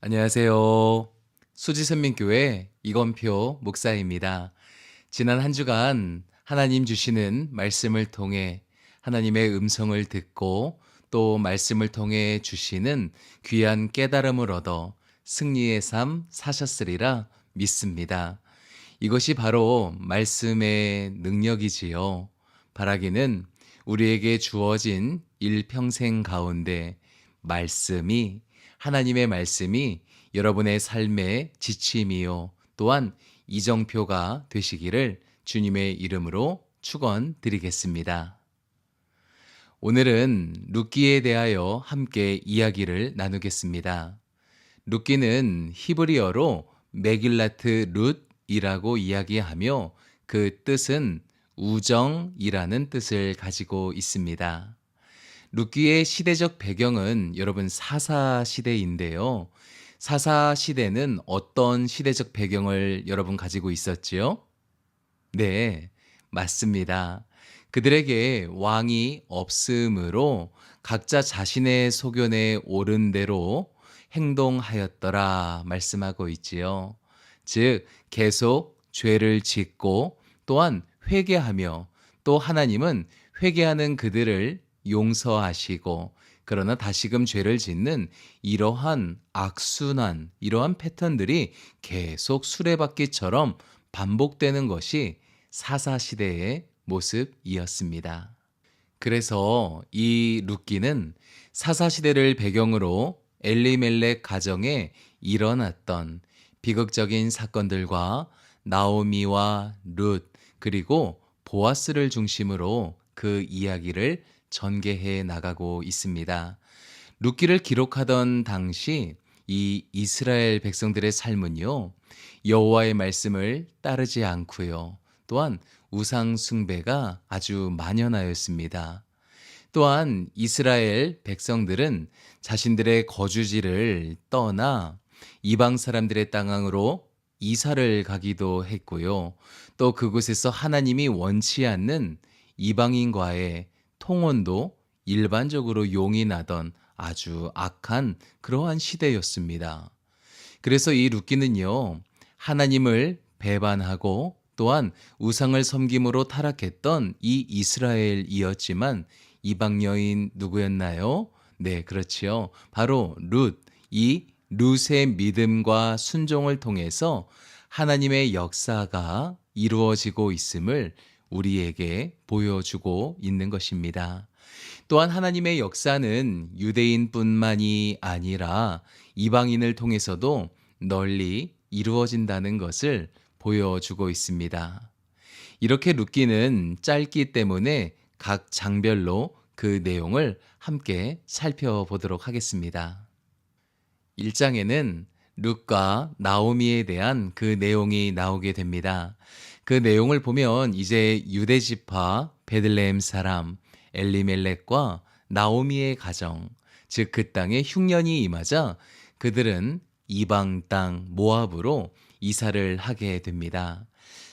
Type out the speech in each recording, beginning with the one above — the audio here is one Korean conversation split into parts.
안녕하세요. 수지선민교회 이건표 목사입니다. 지난 한 주간 하나님 주시는 말씀을 통해 하나님의 음성을 듣고 또 말씀을 통해 주시는 귀한 깨달음을 얻어 승리의 삶 사셨으리라 믿습니다. 이것이 바로 말씀의 능력이지요. 바라기는 우리에게 주어진 일평생 가운데 하나님의 말씀이 여러분의 삶의 지침이요. 또한 이정표가 되시기를 주님의 이름으로 축원드리겠습니다. 오늘은 룻기에 대하여 함께 이야기를 나누겠습니다. 룻기는 히브리어로 메길라트 룻이라고 이야기하며 그 뜻은 우정이라는 뜻을 가지고 있습니다. 룻기의 시대적 배경은 여러분 사사 시대인데요. 사사 시대는 어떤 시대적 배경을 여러분 가지고 있었지요? 네, 맞습니다. 그들에게 왕이 없으므로 각자 자신의 소견에 옳은 대로 행동하였더라 말씀하고 있지요. 즉, 계속 죄를 짓고 또한 회개하며 또 하나님은 회개하는 그들을 용서하시고 그러나 다시금 죄를 짓는 이러한 악순환, 이러한 패턴들이 계속 수레바퀴처럼 반복되는 것이 사사시대의 모습이었습니다. 그래서 이 룻기는 사사시대를 배경으로 엘리멜렉 가정에 일어났던 비극적인 사건들과 나오미와 룻 그리고 보아스를 중심으로 그 이야기를 전개해 나가고 있습니다. 룻기를 기록하던 당시 이 이스라엘 백성들의 삶은요, 여호와의 말씀을 따르지 않고요. 또한 우상 숭배가 아주 만연하였습니다. 또한 이스라엘 백성들은 자신들의 거주지를 떠나 이방 사람들의 땅으로 이사를 가기도 했고요. 또 그곳에서 하나님이 원치 않는 이방인과의 통혼도 일반적으로 용인하던 아주 악한 그러한 시대였습니다. 그래서 이 룻기는요, 하나님을 배반하고 또한 우상을 섬김으로 타락했던 이 이스라엘이었지만 이방 여인 누구였나요? 네, 그렇지요. 바로 룻. 이 룻의 믿음과 순종을 통해서 하나님의 역사가 이루어지고 있음을 우리에게 보여주고 있는 것입니다. 또한 하나님의 역사는 유대인뿐만이 아니라 이방인을 통해서도 널리 이루어진다는 것을 보여주고 있습니다. 이렇게 룻기는 짧기 때문에 각 장별로 그 내용을 함께 살펴보도록 하겠습니다. 1장에는 룻과 나오미에 대한 그 내용이 나오게 됩니다. 그 내용을 보면 이제 유대 지파 베들레헴 사람 엘리멜렉과 나오미의 가정, 즉 그 땅에 흉년이 임하자 그들은 이방 땅 모압으로 이사를 하게 됩니다.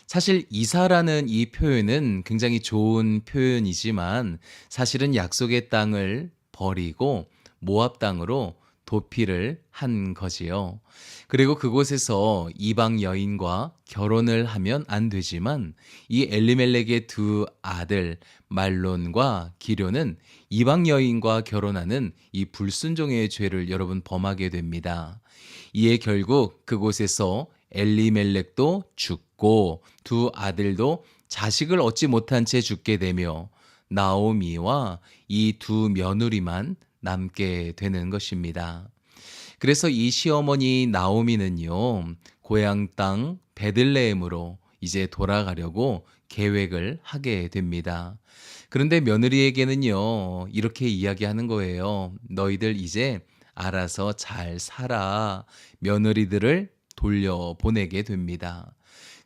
사실 이사라는 이 표현은 굉장히 좋은 표현이지만 사실은 약속의 땅을 버리고 모압 땅으로 도피를 한 거지요. 그리고 그곳에서 이방 여인과 결혼을 하면 안 되지만 이 엘리멜렉의 두 아들 말론과 기료는 이방 여인과 결혼하는 이 불순종의 죄를 여러분 범하게 됩니다. 이에 결국 그곳에서 엘리멜렉도 죽고 두 아들도 자식을 얻지 못한 채 죽게 되며 나오미와 이 두 며느리만 남게 되는 것입니다. 그래서 이 시어머니 나오미는요, 고향 땅 베들레헴으로 이제 돌아가려고 계획을 하게 됩니다. 그런데 며느리에게는요, 이렇게 이야기하는 거예요. 너희들 이제 알아서 잘 살아. 며느리들을 돌려보내게 됩니다.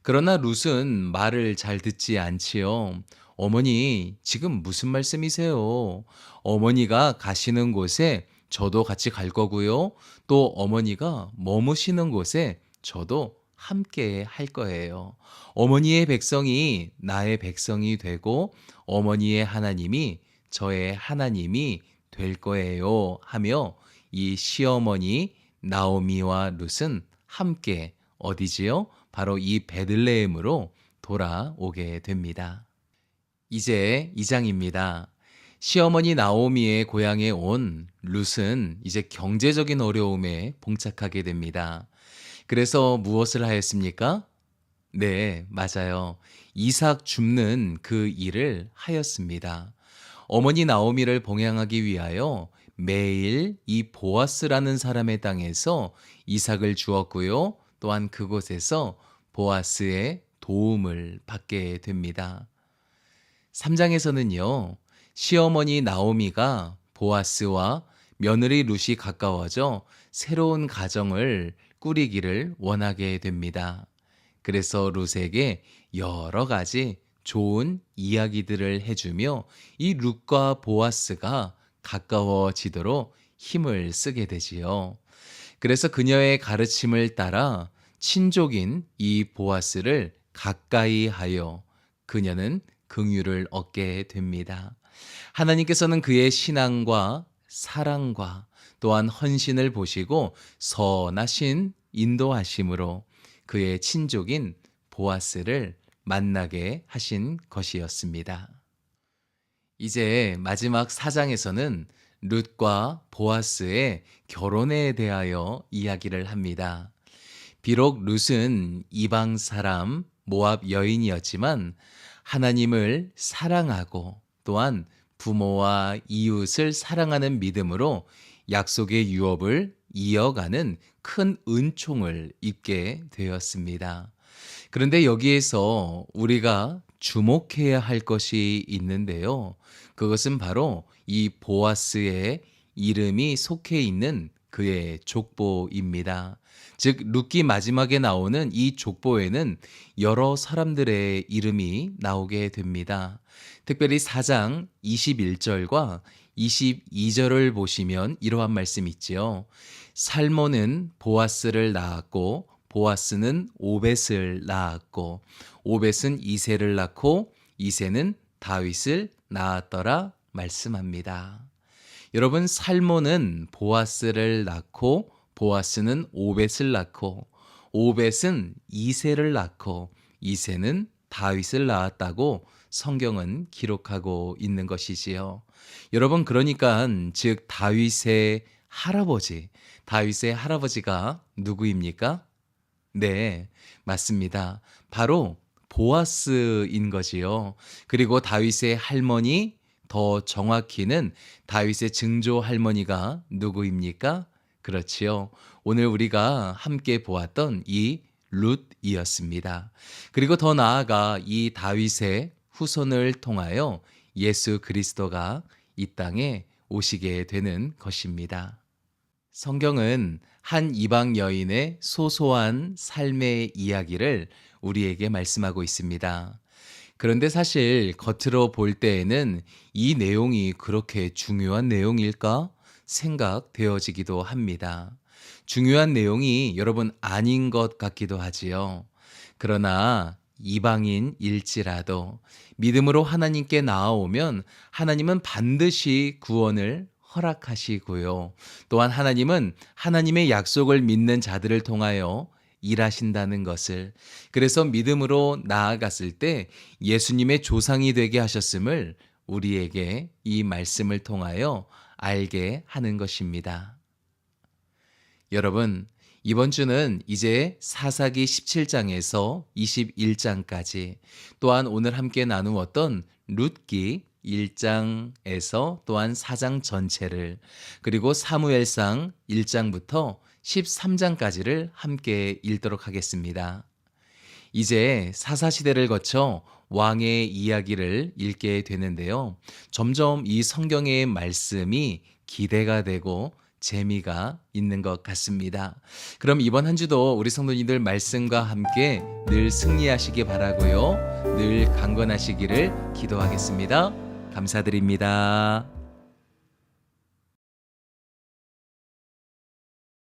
그러나 룻은 말을 잘 듣지 않지요. 어머니, 지금 무슨 말씀이세요? 어머니가 가시는 곳에 저도 같이 갈 거고요. 또 어머니가 머무시는 곳에 저도 함께 할 거예요. 어머니의 백성이 나의 백성이 되고 어머니의 하나님이 저의 하나님이 될 거예요. 하며 이 시어머니 나오미와 룻은 함께 어디지요? 바로 이 베들레헴으로 돌아오게 됩니다. 이제 2장입니다. 시어머니 나오미의 고향에 온 룻은 이제 경제적인 어려움에 봉착하게 됩니다. 그래서 무엇을 하였습니까? 네, 맞아요. 이삭 줍는 그 일을 하였습니다. 어머니 나오미를 봉양하기 위하여 매일 이 보아스라는 사람의 땅에서 이삭을 주었고요. 또한 그곳에서 보아스의 도움을 받게 됩니다. 3장에서는요, 시어머니 나오미가 보아스와 며느리 룻이 가까워져 새로운 가정을 꾸리기를 원하게 됩니다. 그래서 룻에게 여러 가지 좋은 이야기들을 해주며 이 룻과 보아스가 가까워지도록 힘을 쓰게 되지요. 그래서 그녀의 가르침을 따라 친족인 이 보아스를 가까이 하여 그녀는 긍휼을 얻게 됩니다. 하나님께서는 그의 신앙과 사랑과 또한 헌신을 보시고 선하신 인도하심으로 그의 친족인 보아스를 만나게 하신 것이었습니다. 이제 마지막 4장에서는 룻과 보아스의 결혼에 대하여 이야기를 합니다. 비록 룻은 이방 사람 모압 여인이었지만 하나님을 사랑하고 또한 부모와 이웃을 사랑하는 믿음으로 약속의 유업을 이어가는 큰 은총을 입게 되었습니다. 그런데 여기에서 우리가 주목해야 할 것이 있는데요. 그것은 바로 이 보아스의 이름이 속해 있는 그의 족보입니다. 즉 룻기 마지막에 나오는 이 족보에는 여러 사람들의 이름이 나오게 됩니다. 특별히 4장 21절과 22절을 보시면 이러한 말씀이 있지요. 살몬은 보아스를 낳았고 보아스는 오벳을 낳았고 오벳은 이새를 낳고 이새는 다윗을 낳았더라 말씀합니다. 여러분, 살몬은 보아스를 낳고 보아스는 오벳을 낳고 오벳은 이새를 낳고 이새는 다윗을 낳았다고 성경은 기록하고 있는 것이지요. 여러분, 그러니까 즉 다윗의 할아버지가 누구입니까? 네, 맞습니다. 바로 보아스인 거지요. 그리고 다윗의 할머니, 더 정확히는 다윗의 증조 할머니가 누구입니까? 그렇지요. 오늘 우리가 함께 보았던 이 룻이었습니다. 그리고 더 나아가 이 다윗의 후손을 통하여 예수 그리스도가 이 땅에 오시게 되는 것입니다. 성경은 한 이방 여인의 소소한 삶의 이야기를 우리에게 말씀하고 있습니다. 그런데 사실 겉으로 볼 때에는 이 내용이 그렇게 중요한 내용일까 생각되어지기도 합니다. 중요한 내용이 여러분 아닌 것 같기도 하지요. 그러나 이방인일지라도 믿음으로 하나님께 나아오면 하나님은 반드시 구원을 허락하시고요. 또한 하나님은 하나님의 약속을 믿는 자들을 통하여 일하신다는 것을, 그래서 믿음으로 나아갔을 때 예수님의 조상이 되게 하셨음을 우리에게 이 말씀을 통하여 알게 하는 것입니다. 여러분, 이번 주는 이제 사사기 17장에서 21장까지, 또한 오늘 함께 나누었던 룻기 1장에서 또한 4장 전체를, 그리고 사무엘상 1장부터 13장까지를 함께 읽도록 하겠습니다. 이제 사사시대를 거쳐 왕의 이야기를 읽게 되는데요. 점점 이 성경의 말씀이 기대가 되고 재미가 있는 것 같습니다. 그럼 이번 한 주도 우리 성도님들 말씀과 함께 늘 승리하시기 바라고요. 늘 강건하시기를 기도하겠습니다. 감사드립니다.